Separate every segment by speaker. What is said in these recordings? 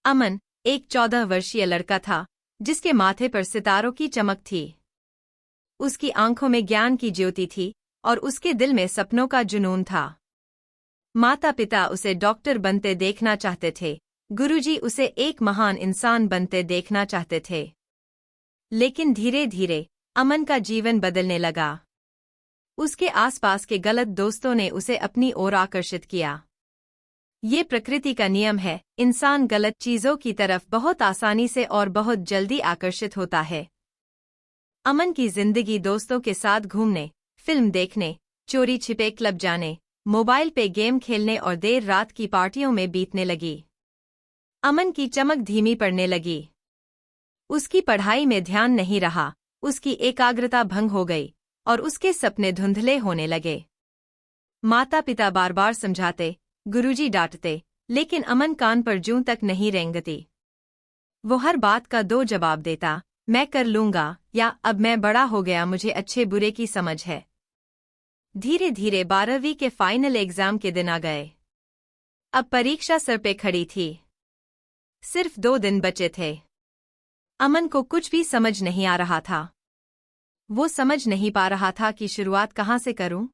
Speaker 1: अमन एक 14 वर्षीय लड़का था जिसके माथे पर सितारों की चमक थी। उसकी आंखों में ज्ञान की ज्योति थी और उसके दिल में सपनों का जुनून था। माता पिता उसे डॉक्टर बनते देखना चाहते थे, गुरुजी उसे एक महान इंसान बनते देखना चाहते थे। लेकिन धीरे धीरे अमन का जीवन बदलने लगा। उसके आसपास के गलत दोस्तों ने उसे अपनी ओर आकर्षित किया। ये प्रकृति का नियम है, इंसान गलत चीजों की तरफ बहुत आसानी से और बहुत जल्दी आकर्षित होता है। अमन की जिंदगी दोस्तों के साथ घूमने, फिल्म देखने, चोरी छिपे क्लब जाने, मोबाइल पे गेम खेलने और देर रात की पार्टियों में बीतने लगी। अमन की चमक धीमी पड़ने लगी। उसकी पढ़ाई में ध्यान नहीं रहा, उसकी एकाग्रता भंग हो गई और उसके सपने धुंधले होने लगे। माता पिता बार बार समझाते, गुरुजी डांटते, लेकिन अमन कान पर जूं तक नहीं रेंगती। वो हर बात का दो जवाब देता, मैं कर लूंगा या अब मैं बड़ा हो गया, मुझे अच्छे बुरे की समझ है। धीरे धीरे 12वीं के फाइनल एग्जाम के दिन आ गए। अब परीक्षा सर पे खड़ी थी। सिर्फ 2 दिन बचे थे। अमन को कुछ भी समझ नहीं आ रहा था। वो समझ नहीं पा रहा था कि शुरुआत कहाँ से करूं।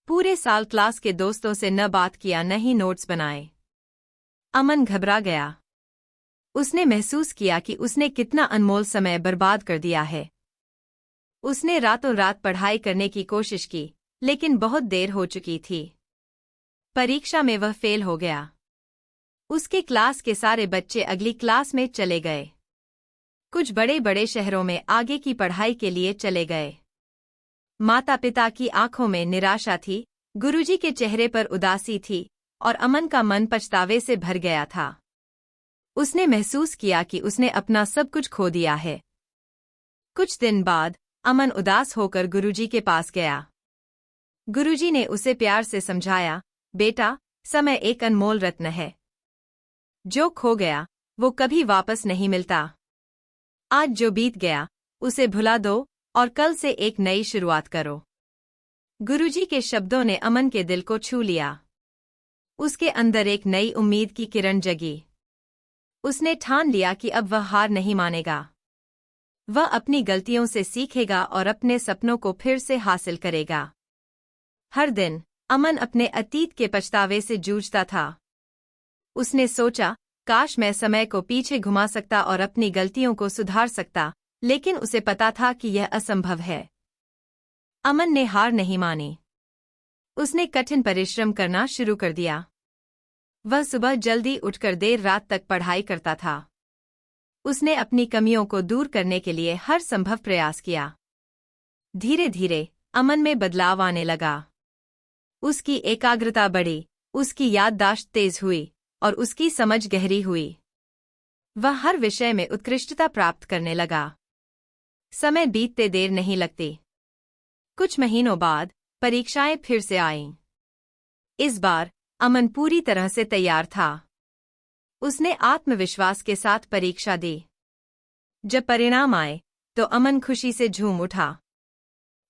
Speaker 1: पूरे साल क्लास के दोस्तों से न बात किया न ही नोट्स बनाए। अमन घबरा गया। उसने महसूस किया कि उसने कितना अनमोल समय बर्बाद कर दिया है। उसने रातों रात पढ़ाई करने की कोशिश की, लेकिन बहुत देर हो चुकी थी। परीक्षा में वह फेल हो गया। उसके क्लास के सारे बच्चे अगली क्लास में चले गए। कुछ बड़े बड़े शहरों में आगे की पढ़ाई के लिए चले गए। माता पिता की आंखों में निराशा थी, गुरुजी के चेहरे पर उदासी थी और अमन का मन पछतावे से भर गया था। उसने महसूस किया कि उसने अपना सब कुछ खो दिया है। कुछ दिन बाद अमन उदास होकर गुरुजी के पास गया। गुरुजी ने उसे प्यार से समझाया, बेटा, समय एक अनमोल रत्न है। जो खो गया वो कभी वापस नहीं मिलता। आज जो बीत गया उसे भुला दो और कल से एक नई शुरुआत करो। गुरुजी के शब्दों ने अमन के दिल को छू लिया। उसके अंदर एक नई उम्मीद की किरण जगी। उसने ठान लिया कि अब वह हार नहीं मानेगा। वह अपनी गलतियों से सीखेगा और अपने सपनों को फिर से हासिल करेगा। हर दिन अमन अपने अतीत के पछतावे से जूझता था। उसने सोचा, काश मैं समय को पीछे घुमा सकता और अपनी गलतियों को सुधार सकता, लेकिन उसे पता था कि यह असंभव है। अमन ने हार नहीं मानी। उसने कठिन परिश्रम करना शुरू कर दिया। वह सुबह जल्दी उठकर देर रात तक पढ़ाई करता था। उसने अपनी कमियों को दूर करने के लिए हर संभव प्रयास किया। धीरे धीरे अमन में बदलाव आने लगा। उसकी एकाग्रता बढ़ी, उसकी याददाश्त तेज हुई और उसकी समझ गहरी हुई। वह हर विषय में उत्कृष्टता प्राप्त करने लगा। समय बीतते देर नहीं लगती। कुछ महीनों बाद परीक्षाएं फिर से आईं। इस बार अमन पूरी तरह से तैयार था। उसने आत्मविश्वास के साथ परीक्षा दी। जब परिणाम आए तो अमन खुशी से झूम उठा।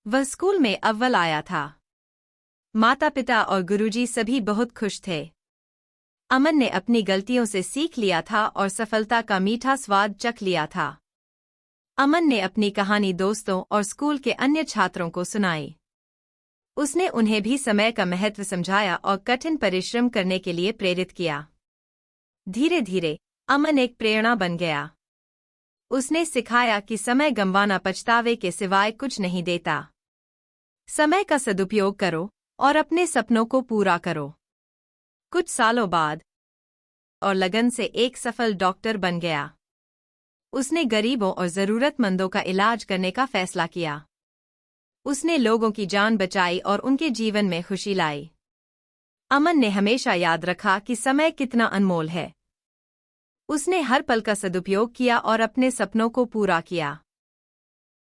Speaker 1: वह स्कूल में अव्वल आया था। माता पिता और गुरुजी सभी बहुत खुश थे। अमन ने अपनी गलतियों से सीख लिया था और सफलता का मीठा स्वाद चख लिया था। अमन ने अपनी कहानी दोस्तों और स्कूल के अन्य छात्रों को सुनाई। उसने उन्हें भी समय का महत्व समझाया और कठिन परिश्रम करने के लिए प्रेरित किया। धीरे धीरे अमन एक प्रेरणा बन गया। उसने सिखाया कि समय गंवाना पछतावे के सिवाय कुछ नहीं देता। समय का सदुपयोग करो और अपने सपनों को पूरा करो। कुछ सालों बाद और लगन से एक सफल डॉक्टर बन गया। उसने गरीबों और जरूरतमंदों का इलाज करने का फैसला किया। उसने लोगों की जान बचाई और उनके जीवन में खुशी लाई। अमन ने हमेशा याद रखा कि समय कितना अनमोल है। उसने हर पल का सदुपयोग किया और अपने सपनों को पूरा किया।